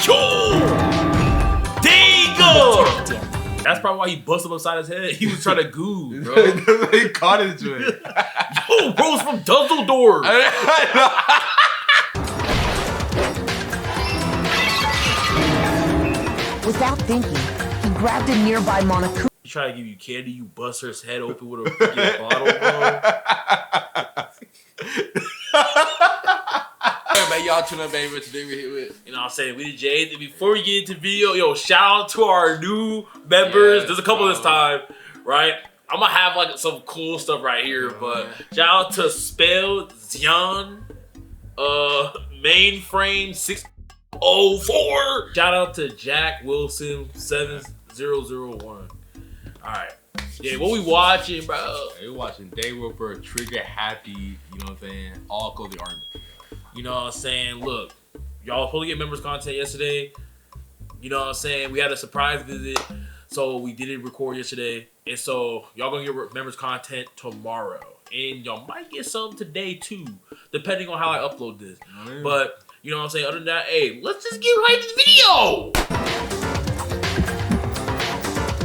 Yo! Dang! That's probably why he busted him upside his head. He was trying to goo, bro. He caught into it. Yo, bro's from Dusseldorf. Without thinking, he grabbed a nearby Monokuma. He tried to give you candy, you bust her head open with a freaking bottle, bro. Hey, man, y'all tune in, baby. Today we're here with, you know what I'm saying? We the J's. And before we get into the video, yo, shout out to our new members. There's a couple this time, right? I'm gonna have like some cool stuff right here, but shout out to Spell Zion, Mainframe 604. Shout out to Jack Wilson 7001. Alright. Yeah, what we watching, bro? Hey, we're watching Danganronpa, Trigger Happy, you know what I'm saying? All clothing army. You know what I'm saying? Look, y'all supposed to get members content yesterday. You know what I'm saying? We had a surprise visit, so we didn't record yesterday. And so y'all gonna get members content tomorrow. And y'all might get some today too, depending on how I upload this. But, you know what I'm saying? Other than that, hey, let's just get right to the video!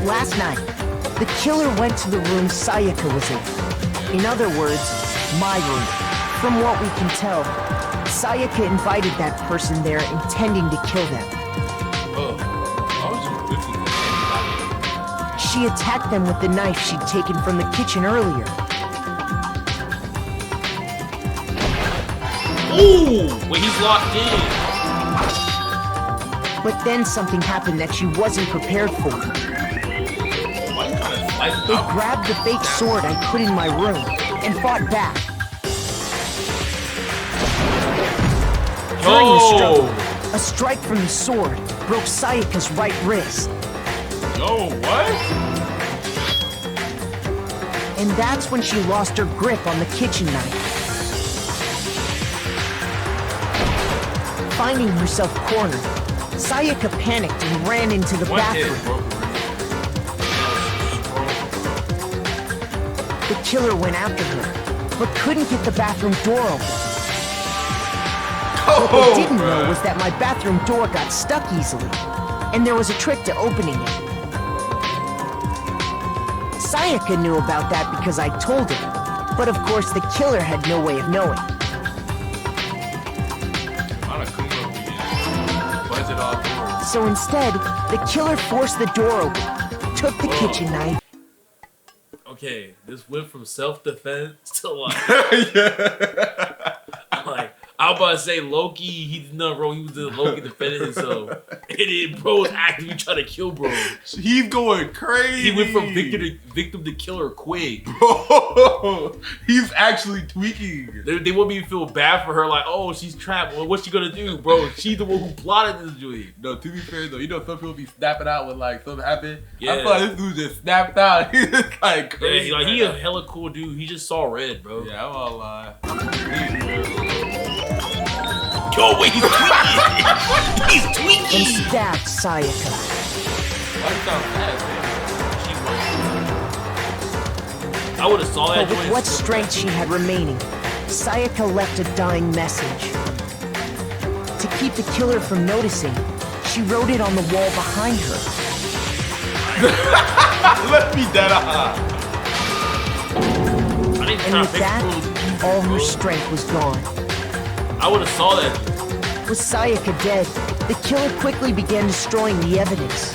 Last night, the killer went to the room Sayaka was in. In other words, my room. From what we can tell, Sayaka invited that person there intending to kill them. She attacked them with the knife she'd taken from the kitchen earlier. Ooh! Wait, he's locked in. But then something happened that she wasn't prepared for. They grabbed the fake sword I put in my room and fought back. During the struggle, a strike from the sword broke Sayaka's right wrist. Yo, what? And that's when she lost her grip on the kitchen knife. Finding herself cornered, Sayaka panicked and ran into the bathroom. The killer went after her, but couldn't get the bathroom door open. What they didn't know was that my bathroom door got stuck easily, and there was a trick to opening it. Sayaka knew about that because I told her, but of course the killer had no way of knowing. So instead, the killer forced the door open, took the kitchen knife. Okay, this went from self-defense to like, like I was about to say Loki. He did nothing wrong. He was the Loki defending himself, and then bro was actively trying to kill bro. He's going crazy. He went from victim to killer quick. Bro, he's actually tweaking. They want me to feel bad for her, like, oh, she's trapped. Well, what's she gonna do, bro? She's the one who plotted this joint. No, to be fair though, you know some people be snapping out when like something happened. Yeah. I feel like this dude just snapped out. He's just like crazy. Yeah, he a hella cool dude. He just saw red, bro. Yeah, I'm all lying. Yo, wait, he's tweaking. He's tweaking. And stabbed Sayaka. Why you sound mad, I would have saw that. But with what strength she had remaining, Sayaka left a dying message. To keep the killer from noticing, she wrote it on the wall behind her. Let me dead eye. And with that, all her strength was gone. I would have saw that. With Sayaka dead, the killer quickly began destroying the evidence.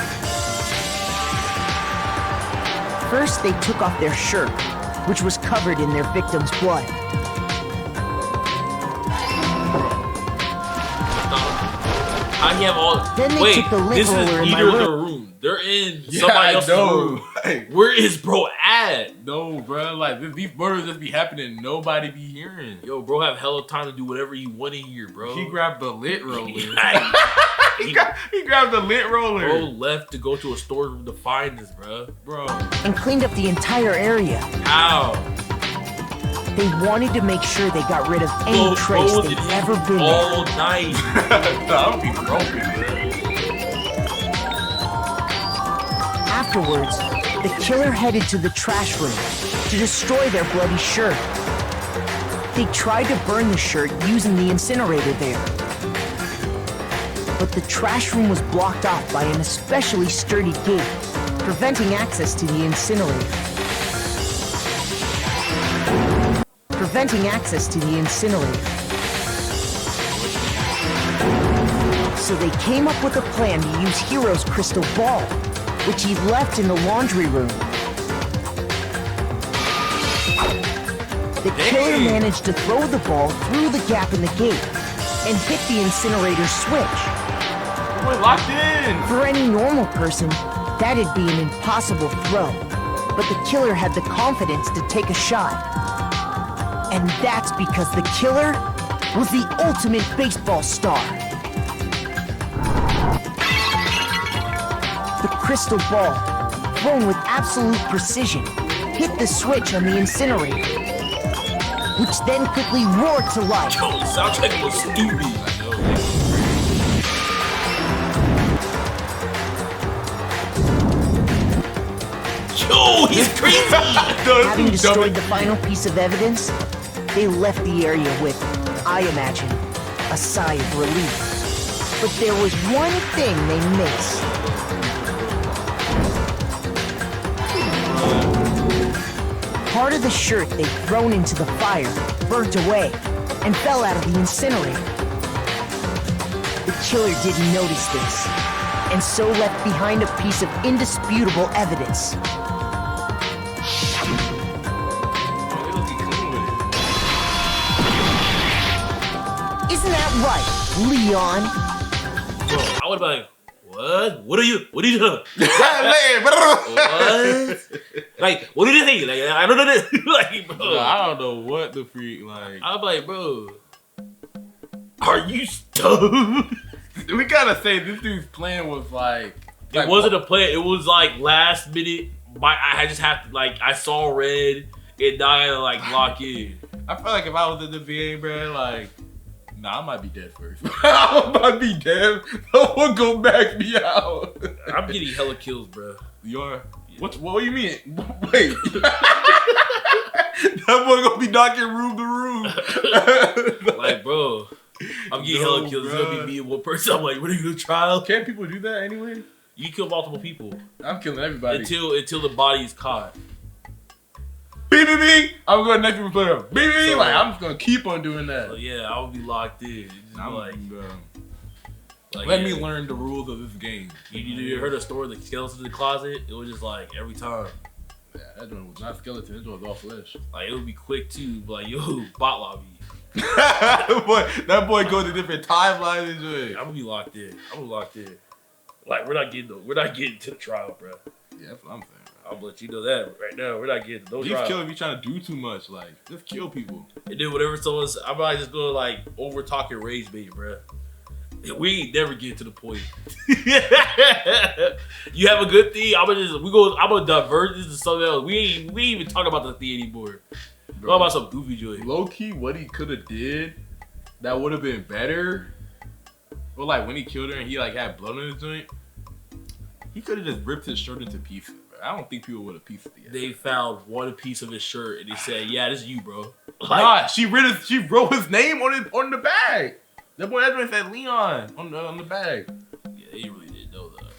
First, they took off their shirt, which was covered in their victim's blood. I have all. Then they took the lint this is roller in my either room. the room. They're in somebody else's room. Hey, where is bro at? no, bro. Like these murders just be happening. Nobody be hearing. Yo, bro, have hella time to do whatever you want to hear, bro. He grabbed the lint roller. he he grabbed the lint roller. Bro left to go to a storeroom to find this, bro. And cleaned up the entire area. How? They wanted to make sure they got rid of any trace they'd ever been all night. I would be broken, bro. Afterwards, the killer headed to the trash room to destroy their bloody shirt. They tried to burn the shirt using the incinerator there. but the trash room was blocked off by an especially sturdy gate, preventing access to the incinerator. So they came up with a plan to use Hero's crystal ball, which he left in the laundry room. The killer managed to throw the ball through the gap in the gate and hit the incinerator switch. We're locked in! For any normal person, that'd be an impossible throw. But the killer had the confidence to take a shot. And that's because the killer was the ultimate baseball star. The crystal ball, thrown with absolute precision, hit the switch on the incinerator, which then quickly roared to life. Yo, the soundtrack was stupid. Yo, he's crazy. Having destroyed the final piece of evidence, they left the area with, I imagine, a sigh of relief. But there was one thing they missed. Part of the shirt they'd thrown into the fire burnt away and fell out of the incinerator. The killer didn't notice this, and so left behind a piece of indisputable evidence. Isn't that right, Leon? Bro, I would be like, what? What are you doing? What? Like, what did you think? Like, I don't know this. Like, bro. I don't know what the freak, like. I'm like, bro, are you stoned? We gotta say, this dude's plan was like. It wasn't a plan. It was like last minute. I just have to, like, I saw red and now I had to, like, lock in. I feel like if I was in the VA, bro, like. Nah, I might be dead first. I might be dead. No one go back me out. I'm getting hella kills, bro. You are? Yeah. What do you mean? Wait. That boy gonna be knocking room to room. Like, bro, I'm getting hella kills. It's gonna be me and one person. I'm like, what are you gonna try? Can't people do that anyway? You kill multiple people. I'm killing everybody. Until the body is caught. Beep, beep, beep. I'm going next people player. Beep, beep. So, like, I'm just gonna keep on doing that. So yeah, I would be locked in. I'm like, let me learn the rules of this game. You heard a story, the skeleton in the closet? It was just like every time. Yeah, that one was not skeleton. That one was all flesh. Like, it would be quick too. But like, yo, bot lobby. that boy goes to different timelines and shit. I'm gonna be locked in. Like, we're not getting to the trial, bro. Yeah, that's what I'm saying. I'll let you know that right now. We're not getting to no trial. He's killing me trying to do too much. Like, just kill people. And then whatever someone's, I'm probably just gonna like over talk and rage bait, bro. We ain't never get to the point. You have a good thing. I'm gonna divert this to something else. We ain't even talking about the thing anymore. Bro, about some goofy joint. Low key, what he could have did that would have been better. Or like when he killed her and he like had blood on his joint, he could have just ripped his shirt into pieces. I don't think people would have pieced it together. They found one piece of his shirt and they said, "Yeah, this is you, bro." Like, nah, she wrote his name on the bag. That boy Edwin said Leon on the bag. Yeah, they really didn't know that.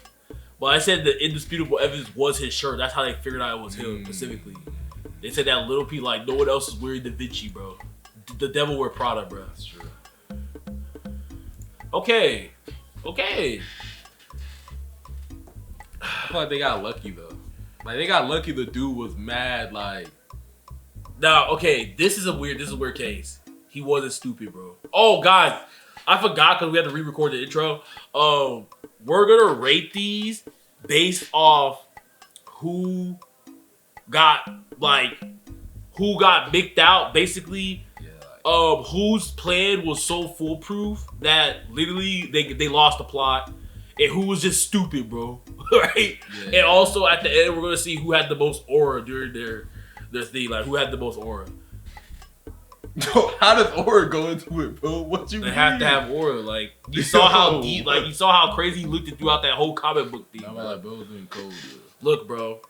But I said the indisputable evidence was his shirt. That's how they figured out it was him specifically. They said that little piece, like no one else is wearing Da Vinci, bro. The devil wear Prada, bro. That's true. Okay. I feel like they got lucky though. Like they got lucky. The dude was mad. Like, now, okay, this is a weird case. He wasn't stupid, bro. Oh, guys, I forgot because we had to re-record the intro. We're gonna rate these based off who got micked out, basically. Yeah. Whose plan was so foolproof that literally they lost the plot, and who was just stupid, bro. Right? Yeah. And also at the end, we're gonna see who had the most aura during their thing, like who had the most aura. Bro, how does aura go into it, bro? What you mean? They have to have aura. Like you saw how deep, like you saw how crazy he looked throughout that whole comic book thing. I'm like, bro, was doing cold. Look, bro,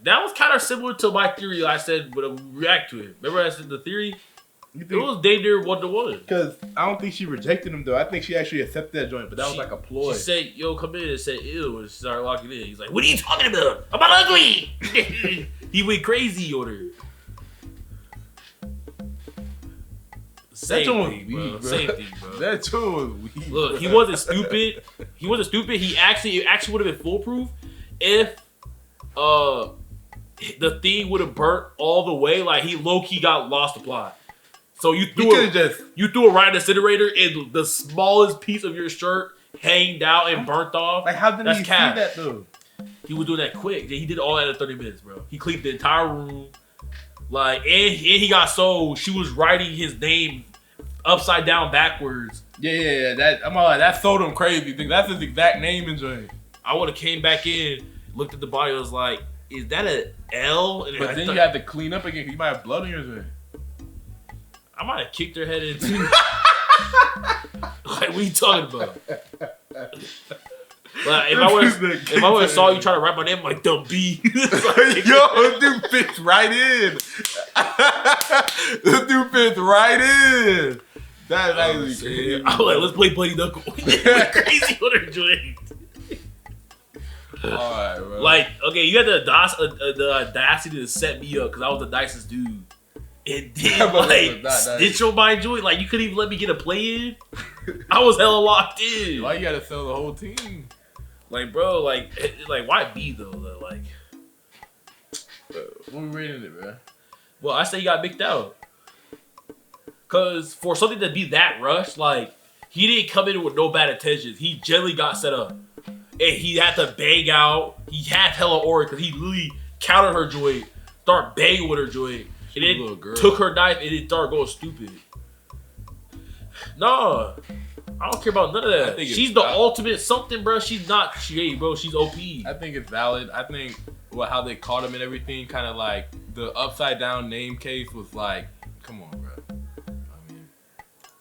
that was kind of similar to my theory. I said, but we react to it. Remember I said the theory? It was danger 1-to-1. Because I don't think she rejected him though. I think she actually accepted that joint, but that was like a ploy. She said, "Yo, come in," and said, "Ew," and she started locking in. He's like, "What are you talking about? I'm not ugly." He went crazy on her. Same thing, bro. Same thing, bro. That too was weak. Look, he wasn't stupid. He wasn't stupid. It actually would have been foolproof if the thing would have burnt all the way. Like he low key got lost the plot. So you threw it right in the incinerator, and the smallest piece of your shirt hanged out and burnt off. Like how did he see that though? He was doing that quick. He did all that in 30 minutes, bro. He cleaned the entire room. Like, and he got sold. She was writing his name upside down backwards. Yeah. That sold him crazy. That's his exact name and joint. I would have came back in, looked at the body, I was like, is that an L? And but then you had to clean up again because you might have blood on your joint. I might have kicked her head in too. Like, what are you talking about? Like, if I would have saw you trying to write my name, I'm like, dumb B. Like, yo, this dude fits right in. This dude fits right in. That's actually crazy. I'm like, let's play Bloody Knuckle. Crazy on her joint. Alright, bro. Like, okay, you had the audacity to set me up because I was the nicest dude. And then, like, snitch on my joint. Like, you couldn't even let me get a play in. I was hella locked in. Why you gotta sell the whole team? Like, bro, like why B though? Like, what we rating it, bro? Well, I say you got bicked out. Cause for something to be that rushed, like, he didn't come in with no bad intentions. He generally got set up. And he had to bang out. He had hella aura because he literally countered her joint, started banging with her joint, and then took her knife and then started going stupid. No, I don't care about none of that. She's the ultimate something, bro. She's not shady, bro. She's OP. I think it's valid. I think how they caught him and everything, kind of like the upside down name case was like, come on, bro. I mean,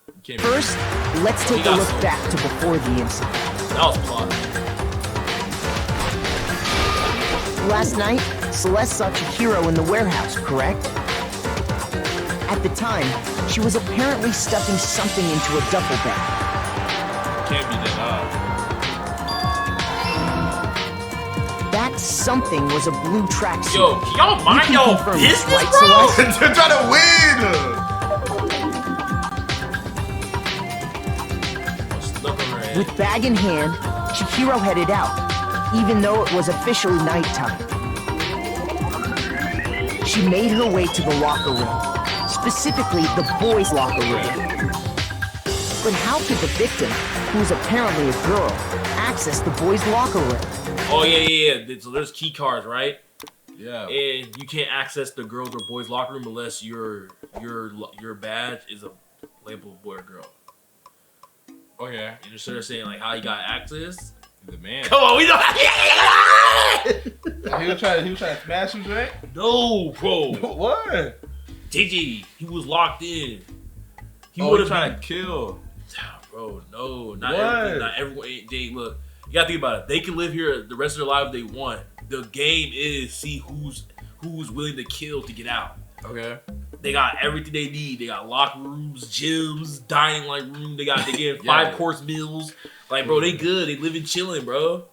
you can't. First, let's take a look back to before the incident. That was plot. Last night, Celeste saw Chihiro in the warehouse, correct? At the time, she was apparently stuffing something into a duffel bag. Can't be that odd. That something was a blue tracksuit. Yo, can y'all mind your business, right, bro? They're trying to win! With bag in hand, Chihiro headed out, even though it was officially nighttime. She made her way to the locker room, specifically the boys' locker room. But how could the victim, who was apparently a girl, access the boys' locker room? Oh, yeah. So there's key cards, right? Yeah. And you can't access the girls' or boys' locker room unless your badge is a labeled boy or girl. Okay. And instead of saying, like, how he got access... The man. Come on, we know. He was trying to smash him, right? No, bro. What? JJ, he was locked in. He would have tried to kill. Bro, no, not everyone. Jay, look, you gotta think about it. They can live here the rest of their life if they want. The game is see who's willing to kill to get out. Okay. They got everything they need. They got locker rooms, gyms, dining like room. They get 5-course meals. Like, bro, they good. They live in chilling, bro.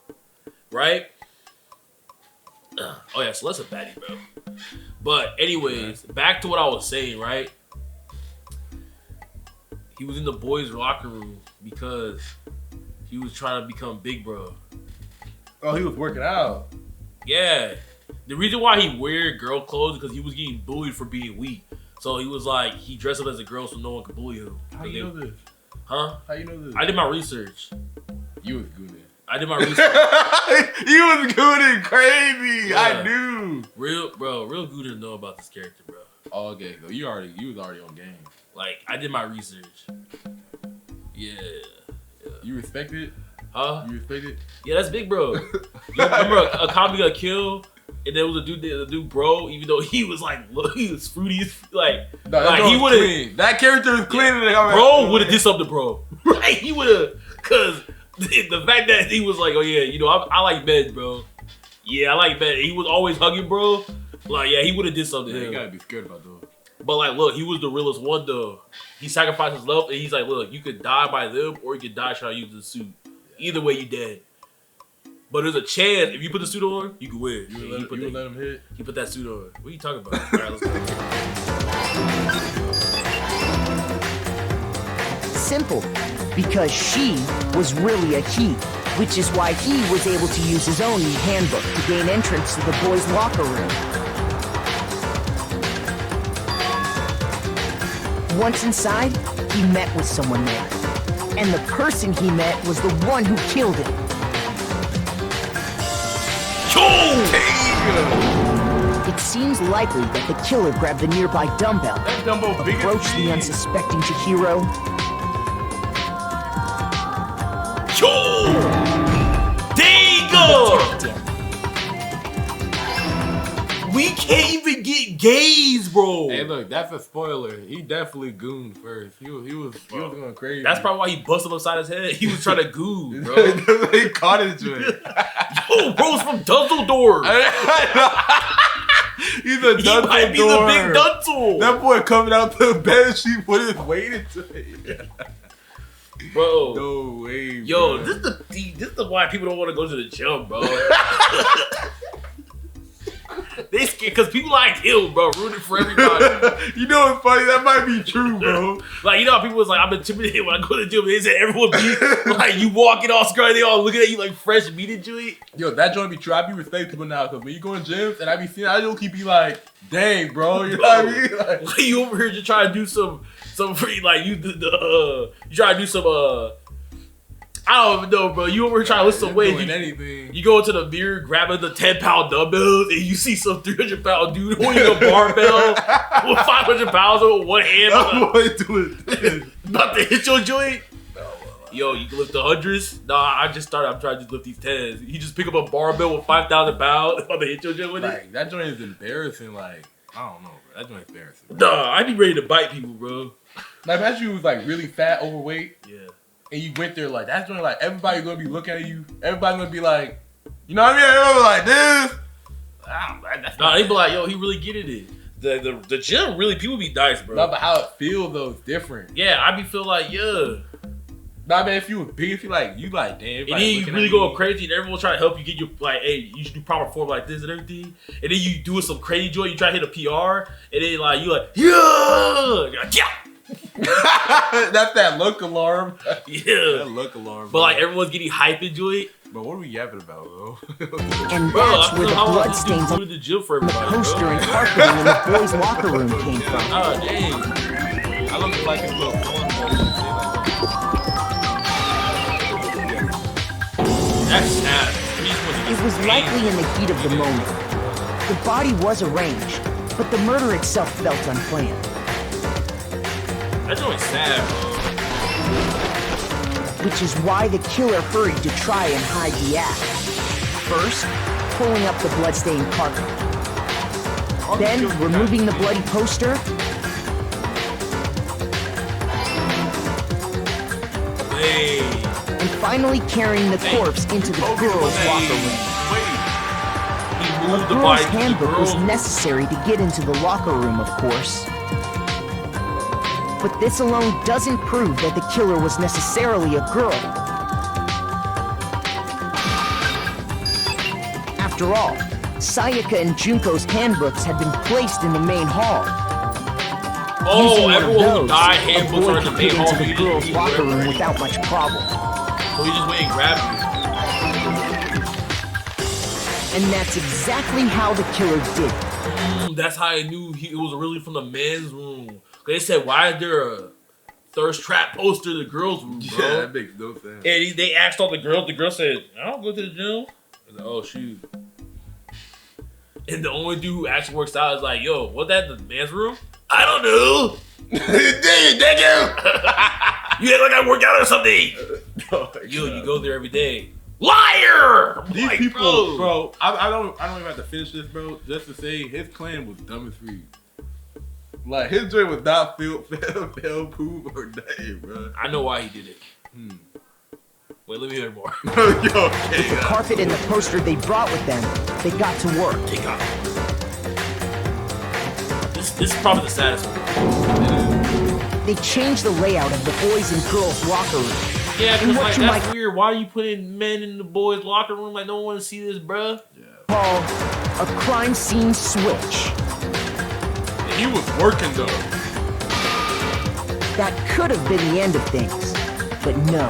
Right? Oh, yeah, so that's a baddie, bro. But, anyways, back to what I was saying, right? He was in the boys' locker room because he was trying to become big, bro. Oh, he was working out. Yeah. The reason why he wear girl clothes is because he was getting bullied for being weak. So he was like, he dressed up as a girl so no one could bully him. How you know this? Huh? How you know this? I did my research. You was good. I did my research. You was good and crazy. Yeah. I knew. Real good didn't know about this character, bro. Oh, okay. So you was already on game. Like, I did my research. Yeah. You respect it? Huh? You respect it? Yeah, that's big, bro. You remember a comedy got killed? And there was a dude, bro, even though he was like, look, he was fruity, like, no, like he would have. That character is clean. Yeah, bro would have did something, bro. Right? He would have, cause the fact that he was like, oh yeah, you know, I like men, bro. Yeah, I like men. He was always hugging, bro. Like, yeah, he would have did something. Yeah, you gotta be scared about those. But like, look, he was the realest one though. He sacrificed his love, and he's like, look, you could die by them, or you could die trying to use the suit. Either way, you dead. But there's a chance if you put the suit on, you can win. You would let him hit. You put that suit on. What are you talking about? All right, let's go. Simple, because she was really a he, which is why he was able to use his own handbook to gain entrance to the boys' locker room. Once inside, he met with someone there, and the person he met was the one who killed him. It seems likely that the killer grabbed the nearby dumbbell, approached the unsuspecting Chihiro, Dang! We can't even get gaze, bro. Hey, look, that's a spoiler. He definitely gooned first. He was going crazy. That's probably why he busted him upside his head. He was trying to goon, bro. He caught his joint. Yo, bro's from Dusseldorf. He's a He might be the big Dunzel. That boy coming out the bed, she put his weight into it. Bro. No way, Yo, bro. this is why people don't want to go to the gym, bro. They scared because people like him, bro, rooting for everybody. You know what's funny? That might be true, bro. Like, you know how people was like, I'm intimidated when I go to the gym. They said everyone be like, you walking all scary, they all looking at you like fresh meat and joint. Yo, that joint be true. I be respecting people now because when you go in gyms and I be seeing, I just keep be like, dang, bro. You know what I mean? Like, you over here just trying to do some free, like, you try to do some, I don't even know, bro. You over here trying to lift some weight. Anything. You go into the mirror, grabbing the 10-pound dumbbells, and you see some 300-pound dude holding a barbell with 500 pounds on one hand. About to hit your joint. Yo, you can lift the hundreds? Nah, I'm trying to just lift these 10s. You just pick up a barbell with 5,000 pounds, about to hit your joint with it? That joint is embarrassing. Like, I don't know, bro. That joint is embarrassing. Nah, I be ready to bite people, bro. Like, imagine you was like really fat, overweight. Yeah. And you went there like that's when like everybody gonna be looking at you. Everybody gonna be like, you know what I mean? Everybody like this. Nah, they be like, yo, he really getting it. The gym really people be nice, bro. No, but how it feels though is different. Yeah, I be feel like yeah. Nah, man, if you was big, if you like damn. And then you really going crazy, and everyone try to help you get your like, hey, you should do proper form like this and everything. And then you doing some crazy joint, you try to hit a PR, and then like you like yeah, you're like, yeah. That's that look alarm. Yeah, that look alarm. But like everyone's getting hype into it. But what are we yapping about, bro? And that's where the bloodstains on the gym for the everybody, poster and carpeting in the boys' locker room came from. Oh dang! I look like a little corn. That's sad. It was likely in the heat of the moment. The body was arranged, but the murder itself felt unplanned. That's really sad, bro. Which is why the killer hurried to try and hide the act. First, pulling up the bloodstained carpet. Then, removing the bloody poster. And finally carrying the corpse into the girls' locker room. A girl's handbook was necessary to get into the locker room, of course. But this alone doesn't prove that the killer was necessarily a girl. After all, Sayaka and Junko's handbooks had been placed in the main hall. Oh, everyone who died handbooks are in the main hall. Into the girls' locker room without much problem. So he just went and grabbed you. And that's exactly how the killer did it. That's how I knew it was really from the men's room. They said, why is there a thirst trap poster in the girls' room, bro? Yeah, that makes no sense. And they asked all the girls. The girl said, I don't go to the gym. I was like, oh, shoot. And the only dude who actually works out is like, yo, what's that in the men's room? I don't know. Dang you. You act like I work out or something. Yo, you go there every day. Liar! These like, people, bro, I don't even have to finish this, bro. Just to say, his plan was dumb as freak. Like, his joint was not filled poop or nothing, bro. I know why he did it. Wait, let me hear more. With the carpet and the poster they brought with them, they got to work. Take off. This This is probably the saddest one. They changed the layout of the boys' and girls' locker room. Yeah, And because what like, you that's might- weird. Why are you putting men in the boys' locker room? Like, no one want to see this, bruh. Call a crime scene switch. He was working though. That could have been the end of things, but no.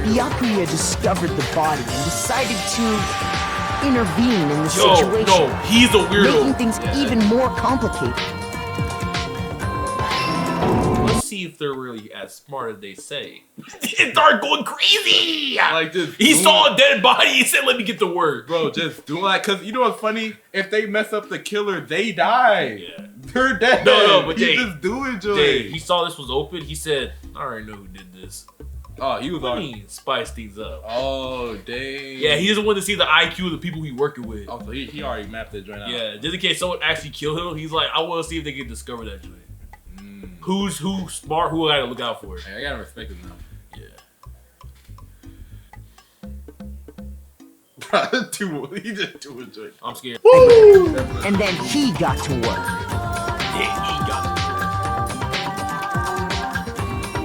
Byakuya discovered the body and decided to intervene in the situation, No, he's a weirdo. making things even more complicated. Let's see if they're really as smart as they say. It started going crazy. Like just He doing- saw a dead body. He said, "Let me get to work." Bro, just doing like, cause you know what's funny? If they mess up the killer, they die. Yeah. They're dead. No, but he Jay, just doing joy. Jay, he saw this was open. He said, "I already know who did this. Oh, he was Let on. me spice things up." Oh, dang. Yeah, he doesn't want to see the IQ of the people he's working with. Oh, so he already mapped that joint out. Yeah, just in case someone actually kill him, he's like, I want to see if they can discover that joint. Who's smart? Who I gotta look out for? Hey, I gotta respect him now. Yeah. He just doing joint. I'm scared. And then he got to work. Yeah, he got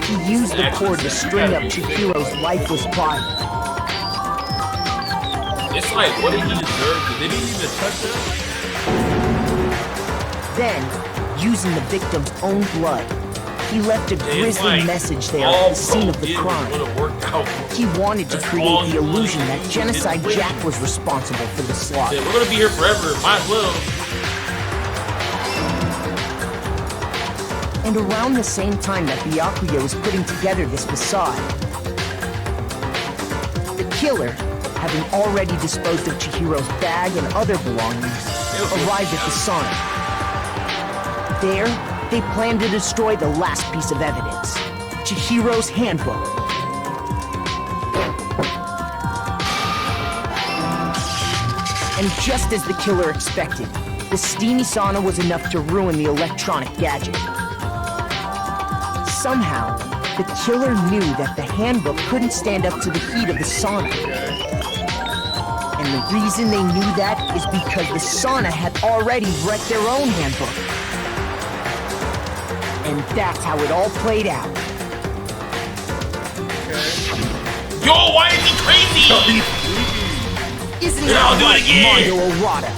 He used the Actually, cord to you string gotta up be Chihiro's lifeless body. it. It's like, what did he deserve? Did he even touch her? Then, using the victim's own blood, he left a It's grisly like, message there all at the scene of the bro crime. did was wanna work out. He wanted to That's all create he the wanted illusion to that do. Genocide Didn't Jack wait. was responsible for the Said, slaughter. we're gonna be here forever. Might as well. And around the same time that Byakuya was putting together this facade, the killer, having already disposed of Chihiro's bag and other belongings, arrived at the sauna. There, they planned to destroy the last piece of evidence, Chihiro's handbook. And just as the killer expected, the steamy sauna was enough to ruin the electronic gadget. Somehow, the killer knew that the handbook couldn't stand up to the heat of the sauna. And the reason they knew that is because the sauna had already wrecked their own handbook. And that's how it all played out. Yo, why is he crazy? Isn't Yeah, I'll that do it right, again. Mario Arata?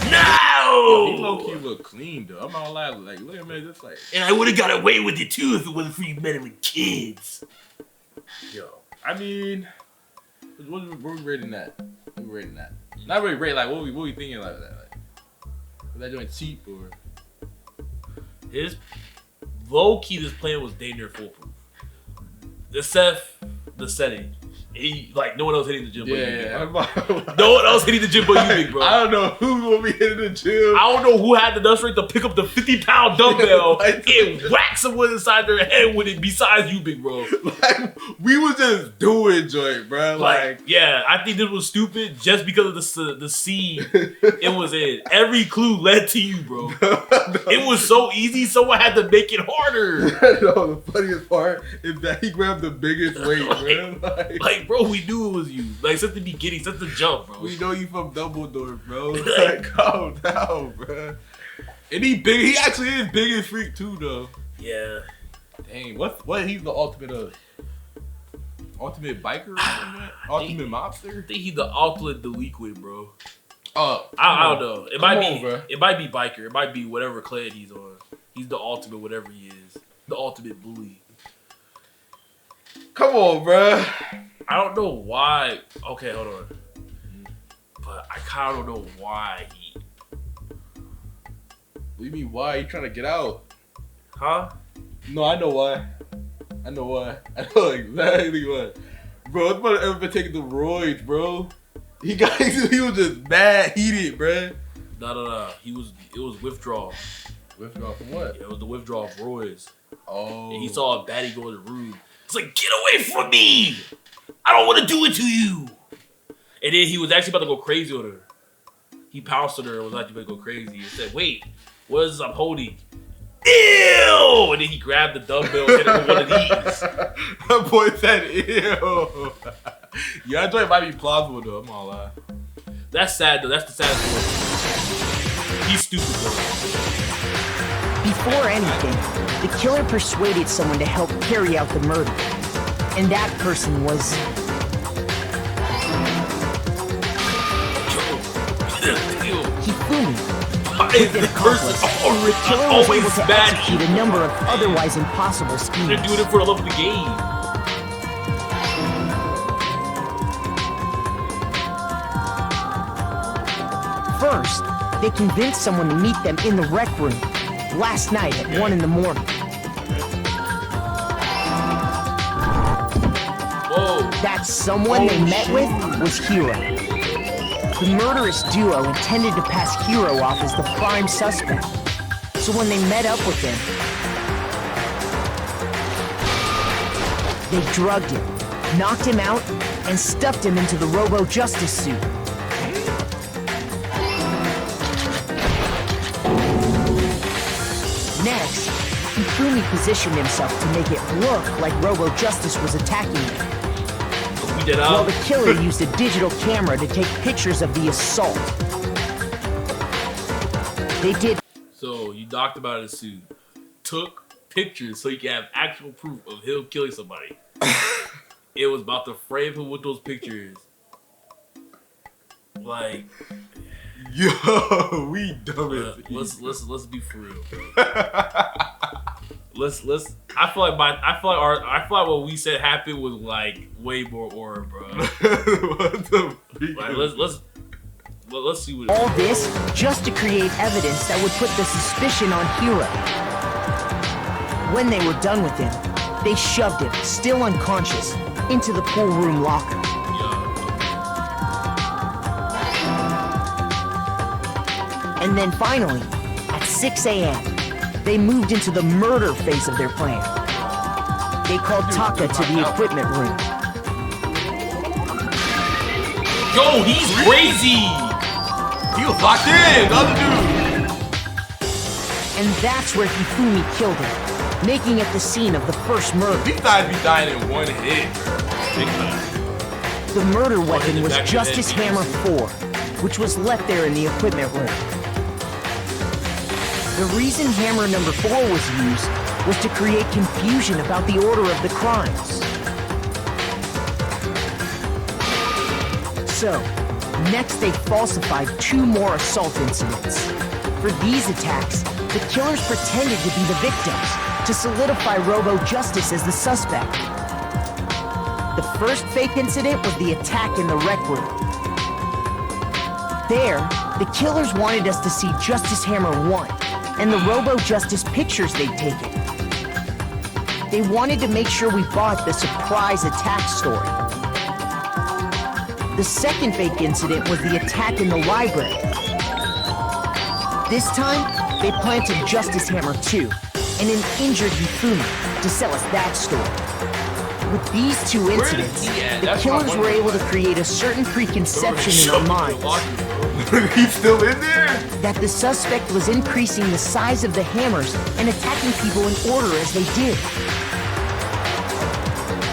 He No! low key look clean though. I'm not gonna lie. Like, look at me, just like, And I would have got away with it too if it wasn't for you men with kids. yo. I mean, what we rating that? What we rating that? Not really rate. Like, what we thinking like that? Like, was that joint cheap or? His low key, this plan was damn near foolproof. The setting. He like no one else hitting the gym but you, big Yeah. bro. No one else hitting the gym but you, big bro. I don't know who will be hitting the gym. I don't know who had the nut strength to pick up the 50-pound dumbbell Like- and whack someone inside their head with it besides you, big bro. Like, we was just doing joint, bro. Like, Yeah, I think this was stupid just because of the scene it was in. Every clue led to you, bro. It was so easy, someone had to make it harder. no, the funniest part is that he grabbed the biggest weight, bro. Like, bro, we knew it was you. Like, since the beginning, since the jump, bro. We know you from Dumbledore, bro. Like, calm down, bro. And he actually is big as freak too, though. Yeah. Dang, what he's the ultimate biker? Or something? Ultimate mobster? I think he's the ultimate delinquent, bro. Oh, I don't know. It might on, be bro. it might be biker. It might be whatever clan he's on. He's the ultimate whatever he is. The ultimate bully. Come on, bro. I don't know why. Okay, hold on. But I kind of don't know why he. What do you mean, why? You trying to get out? Huh? No, I know why. I know exactly why. Bro, it's about to ever been taking the roids, bro. He was just mad heated, bro. No. It was withdrawal. Withdraw from what? Yeah, it was the withdrawal of Roy's. Oh. And he saw a baddie go in the room. It's like, get away from me! I don't want to do it to you! And then he was actually about to go crazy on her. He pounced on her and was actually about to go crazy. He said, wait, what is this I'm holding? Ew! And then he grabbed the dumbbell and hit it with one of these. That boy said, ew. Yeah, that joint might be plausible, though. I'm not gonna lie. That's sad, though. That's the saddest one. He's stupid though. Before anything, the killer persuaded someone to help carry out the murder. And that person was... Hifumi. The person The killer was able always to bad. execute a number of otherwise impossible schemes. They're doing it for the love of the game. First, they convinced someone to meet them in the rec room last night at 1 in the morning. Whoa. That someone they met with was Hiro. The murderous duo intended to pass Hiro off as the prime suspect. So when they met up with him, they drugged him, knocked him out, and stuffed him into the Robo-Justice suit. Next, Hifumi positioned himself to make it look like Robo-Justice was attacking him. We did While the killer used a digital camera to take pictures of the assault. They did. So you knocked him out of the suit, took pictures so you can have actual proof of him killing somebody. It was about to frame him with those pictures. Like, Yo, we dumb as let's be for real, bro. let's. I feel like what we said happened was like way more aura, bro. What the freak? Like, let's see what. All this just to create evidence that would put the suspicion on Hiro. When they were done with him, they shoved him, still unconscious, into the pool room locker. And then finally, at 6 a.m., they moved into the murder phase of their plan. They called Taka to the equipment room. Yo, he's crazy! He was locked in, the other dude. And that's where Hifumi killed him, making it the scene of the first murder. These guys be dying in one hit. Big time. The murder weapon the was back of the Justice head, Hammer 4, which was left there in the equipment room. The reason hammer number 4 was used was to create confusion about the order of the crimes. So, next they falsified 2 more assault incidents. For these attacks, the killers pretended to be the victims to solidify Robo-Justice as the suspect. The first fake incident was the attack in the rec room. There, the killers wanted us to see Justice Hammer 1 and the Robo-Justice pictures they'd taken. They wanted to make sure we bought the surprise attack story. The second fake incident was the attack in the library. This time, they planted Justice Hammer 2 and an injured Hifumi to sell us that story. With these 2 incidents, the killers were able to create a certain preconception in our minds He's still in there? that the suspect was increasing the size of the hammers and attacking people in order as they did.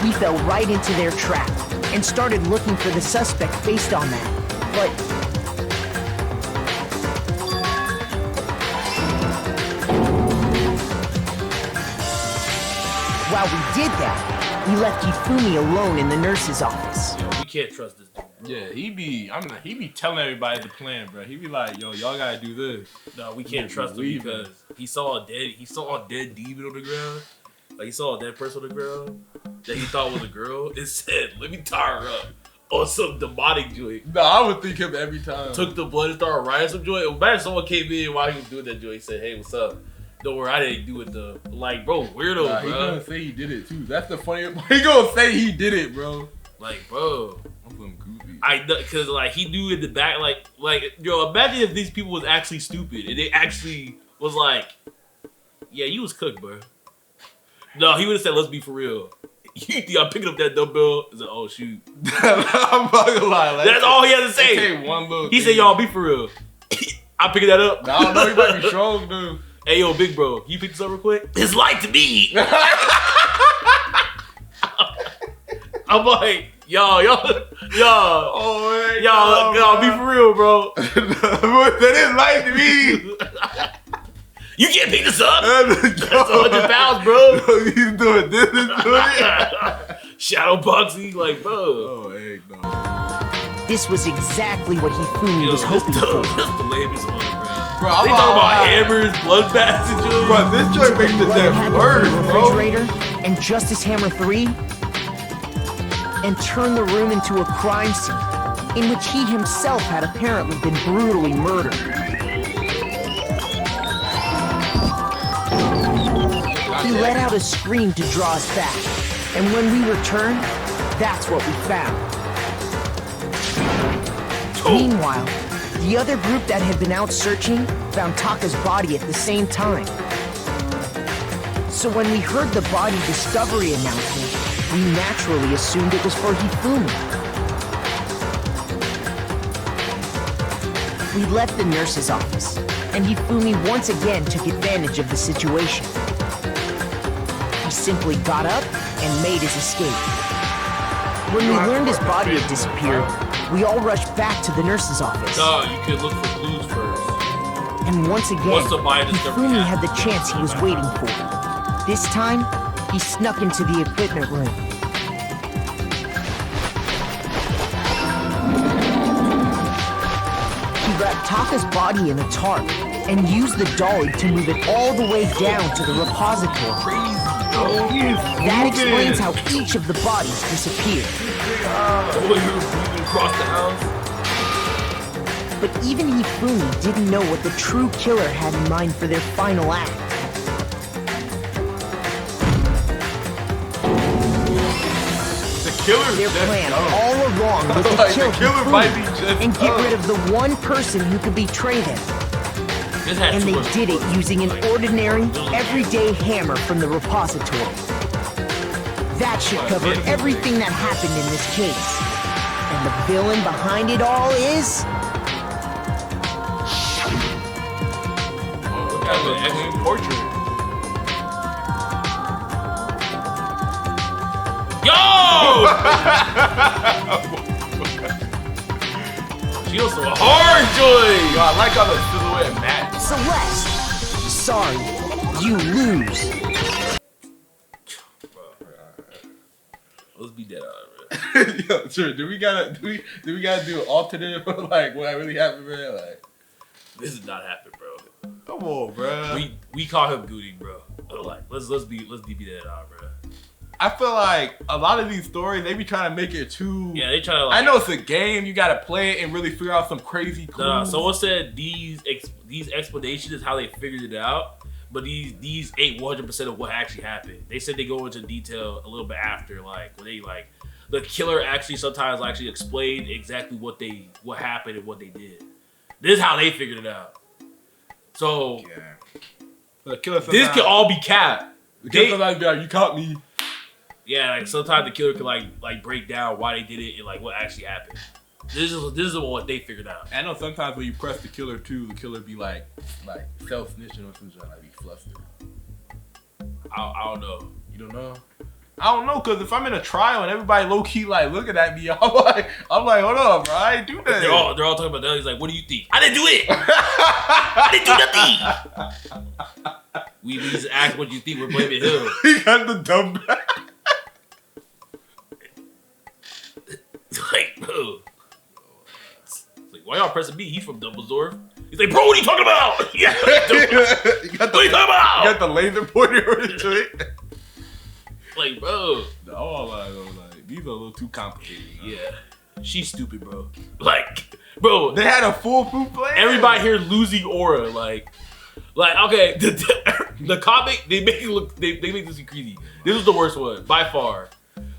We fell right into their trap and started looking for the suspect based on that. But while we did that, we left Hifumi alone in the nurse's office. Yo, we can't trust this dude. Yeah, he be telling everybody the plan, bro. He be like, yo, y'all gotta do this. No, we can't trust him because he saw a dead demon on the ground. Like, he saw a dead person on the ground that he thought was a girl. It said, let me tie her up. Or some demonic joint. No, I would think him every time. Took the blood and started writing some joint. Imagine someone came in while he was doing that joint. He said, hey, what's up? Don't worry, I didn't do it though. Like, bro, weirdo, Nah, bro. he gonna say he did it too. That's the funny part. He gonna say he did it, bro. Like, bro. I'm feeling goofy. I know, cause like he knew in the back, like yo, imagine if these people was actually stupid and they actually was like, yeah, you was cooked, bro. No, he would have said, let's be for real. You think I'm picking up that dumbbell? He's like, oh shoot. I'm not gonna lie. Like, That's all he had to say. Take one little He thing. said, y'all be for real. I'm picking that up. Nah, I don't know, he might be strong, dude. Hey yo, big bro, you pick this up real quick? It's light to me. I'm like, y'all, Oh, man, y'all be for real, bro. That is light to me. You can't pick this up. That's 100 pounds, bro. He's doing this. He's doing it. Shadow boxing, like, bro. Oh, heck no. This was exactly what Hifumi was hoping for. That's the lamest one, bro. Bro, They talking about hammers, blood baths, and shit. Bro, this joint makes the What death happened worse, to the bro. refrigerator and Justice Hammer 3 and turned the room into a crime scene in which he himself had apparently been brutally murdered. He let out a scream to draw us back, and when we returned, that's what we found. Meanwhile, the other group that had been out searching found Taka's body at the same time. So when we heard the body discovery announcement, we naturally assumed it was for Hifumi. We left the nurse's office, and Hifumi once again took advantage of the situation. He simply got up and made his escape. When we learned his body had disappeared, we all rushed back to the nurse's office. No, you could look for clues first. And once again, Once the body discovery Hifumi had the happens, chance he was waiting for. This time, he snuck into the equipment room. He wrapped Taka's body in a tarp and used the dolly to move it all the way down to the repository. That explains how each of the bodies disappeared. The way you were breathing across the house. But even Hifumi didn't know what the true killer had in mind for their final act. The killer's Their just plan dumb. all along was to Like, kill the killer Hifumi might be just and get dumb. rid of the one person who could betray them. This had And too they much did it blood. using an Like, ordinary, literally. everyday hammer from the repository. That should cover everything that happened in this case. And the villain behind it all is... Look at the excellent portrait. Yo! She on some hard joy. Yo, I like how the silhouette match. Celeste. Sorry, you lose. Let's be dead on it, Yo, sure. Do we gotta do an alternate for like what really happened, man? Like, This did not happen, bro. come on, bro. We caught him gooting, bro. Like, let's be dead on, bro. I feel like a lot of these stories they be trying to make it too. Yeah, they try to. Like, I know it's a game. You gotta play it and really figure out some crazy clues. No, someone said these explanations is how they figured it out, but these ain't 100% of what actually happened. They said they go into detail a little bit after, like when they like the killer actually sometimes actually explained exactly what happened and what they did. This is how they figured it out. So Yeah. The killer this could all be cap. The killer sometimes be like, you caught me. Yeah, like sometimes the killer could like break down why they did it and like what actually happened. This is what they figured out. I know sometimes when you press the killer too, the killer be like self-snitching or something, like be flustered. I don't know. You don't know? I don't know, cause if I'm in a trial and everybody low key like looking at me, I'm like, hold on, bro, I ain't do that. They're all talking about that. He's like, what do you think? I didn't do it. I didn't do nothing. We just ask what you think. We're blaming him. He got the dumb back. Like, bro. It's like, why y'all pressing me? He's from Dumbledore. He's like, bro, what are you talking about? Yeah. What are you talking about? You got the laser pointer on it to it. Like, bro. Like, these are a little too complicated. You know? Yeah. She's stupid, bro. Like, bro. They had a foolproof plan. Everybody here losing aura. Like okay, the comic, they make it look, they make this crazy. This was the worst one, by far.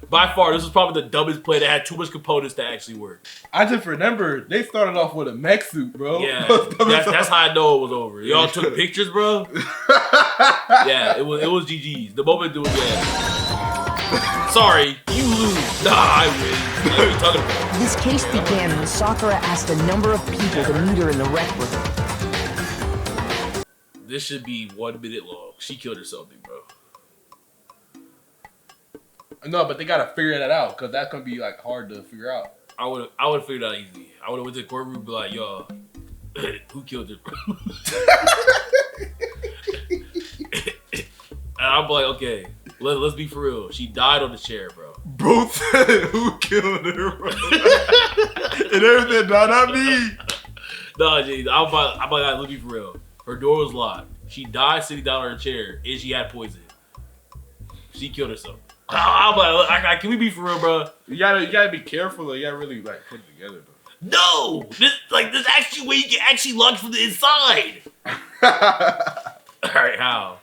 By far, this was probably the dumbest play that had too much components to actually work. I just remember they started off with a mech suit, bro. Yeah, that's how I know it was over. Y'all took pictures, bro. Yeah, it was GG's. The moment it was sorry, you lose. Nah, I win. What are you talking about? This case began when Sakura asked a number of people to meet her in the rec room. This should be 1 minute long. She killed herself, bro. No, but they gotta figure that out because that's gonna be like hard to figure out. I would have figured it out easy. I would have went to the courtroom and be like, yo, who killed her? And I'm like, okay, let's be for real. She died on the chair, bro. Bro said, who killed her, bro? And everything, no, not me. No, James, I'm like, let's be for real. Her door was locked. She died sitting down on her chair, and she had poison. She killed herself. I'm like, can we be for real, bro? You gotta be careful, though. You gotta really, like, put it together, though. No! There's actually a way you can actually lock from the inside. Alright, how?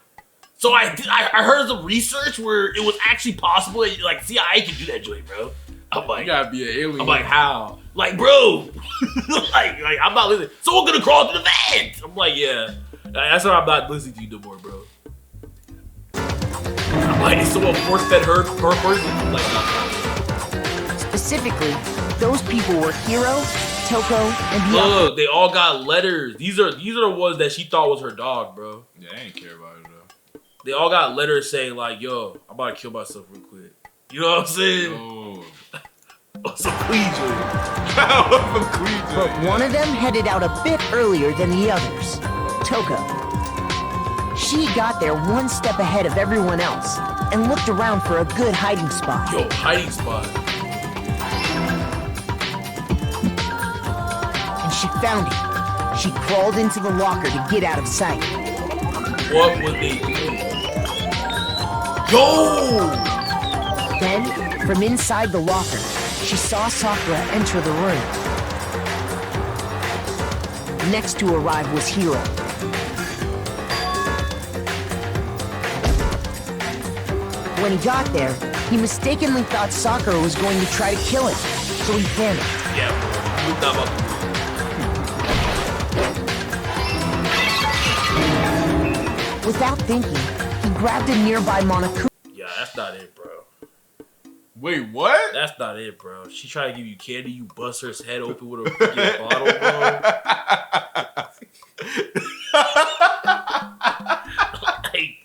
So I heard some research where it was actually possible that, like, CIA can do that joint, bro. I'm like, you gotta be an alien. I'm like, how? Like, bro, like I'm not listening. Someone gonna crawl through the vent. I'm like, yeah. That's why I'm not listening to you no more, bro. I'm like, is someone force fed her person? Like, Specifically, those people were Hiro, Toko, and the other. look, they all got letters. These are the ones that she thought was her dog, bro. Yeah, I ain't care about it, though. They all got letters saying like, yo, I'm about to kill myself real quick. You know what I'm saying? Oh. Some clean joint. But one of them headed out a bit earlier than the others, Toko. She got there one step ahead of everyone else and looked around for a good hiding spot. Yo, hiding spot. And she found it. She crawled into the locker to get out of sight. What was they doing? Yo! Then, from inside the locker, she saw Sakura enter the room. Next to arrive was Hiro. When he got there, he mistakenly thought Sakura was going to try to kill him, so he panicked. Yeah, bro. You thought about Without thinking, he grabbed a nearby Monokuma. Yeah, that's not it, bro. Wait, what? That's not it, bro. She tried to give you candy, you bust her head open with a freaking bottle, bro. Like,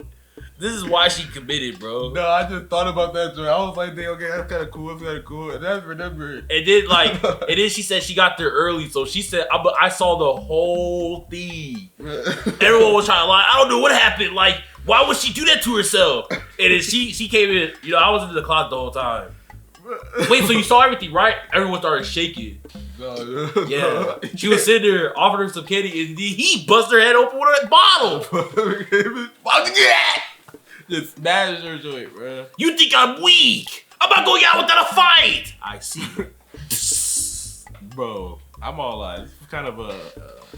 this is why she committed, bro. No, I just thought about that joint. I was like, "Dang, okay, that's kind of cool. That's kind of cool." And I remember. And then she said she got there early, so she said, I saw the whole thing. Everyone was trying to lie. I don't know what happened. Like, why would she do that to herself? And then she came in, I was in the closet the whole time. Wait, so you saw everything, right? Everyone started shaking. No. Yeah. She was sitting there, offering her some candy, and he busted her head open with a bottle. Just smashed her joint, bro. You think I'm weak? I'm not going out without a fight. I see. Bro, I'm all like, this is kind of a,